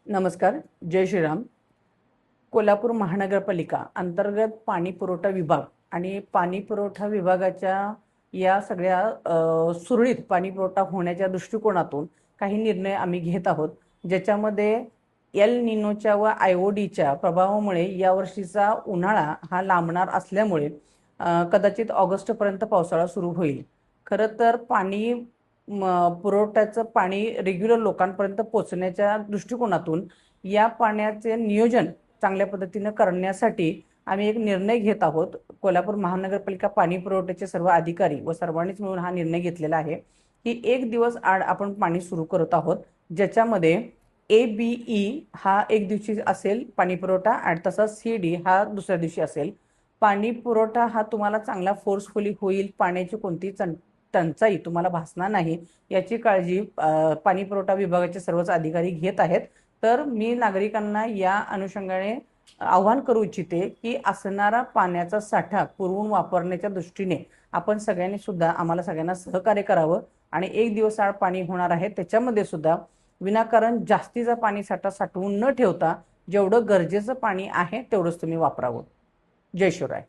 नमस्कार. जय श्रीराम. कोल्हापूर महानगरपालिका अंतर्गत पाणी पुरवठा विभाग आणि पाणी पुरवठा विभागाच्या या सगळ्या सुरळीत पाणी पुरवठा होण्याच्या दृष्टिकोनातून काही निर्णय आम्ही घेत आहोत, ज्याच्यामध्ये एल निनोच्या व आयओडीच्या प्रभावामुळे यावर्षीचा उन्हाळा हा लांबणार असल्यामुळे कदाचित ऑगस्टपर्यंत पावसाळा सुरू होईल. खरं तर पाणी पुरवठ्याचं पाणी रेग्युलर लोकांपर्यंत पोहोचण्याच्या दृष्टिकोनातून या पाण्याचे नियोजन चांगल्या पद्धतीने करण्यासाठी आम्ही एक निर्णय घेत आहोत. कोल्हापूर महानगरपालिका पाणी पुरवठ्याचे सर्व अधिकारी व सर्वांनीच मिळून हा निर्णय घेतलेला आहे की 1 दिवस आड आपण पाणी सुरू करत आहोत, ज्याच्यामध्ये ABE हा 1 दिवशी असेल पाणी पुरवठा आणि तसाच CD हा दुसऱ्या दिवशी असेल. पाणी पुरवठा हा तुम्हाला चांगला फोर्सफुली होईल, पाण्याची कोणती टंचाई तुम्हाला भासणार नाही याची काळजी पाणी पुरवठा विभागाचे सर्वच अधिकारी घेत आहेत. तर मी नागरिकांना या अनुषंगाने आवाहन करू इच्छिते की असणारा पाण्याचा साठा पुरवून वापरण्याच्या दृष्टीने आपण सगळ्यांनी सुद्धा आम्हाला सगळ्यांना सहकार्य करावं आणि 1 दिवस आड पाणी होणार आहे त्याच्यामध्ये सुद्धा विनाकारण जास्तीचा पाणी साठा साठवून न ठेवता जेवढं गरजेचं पाणी आहे तेवढंच तुम्ही वापरावं. जय शिवराय.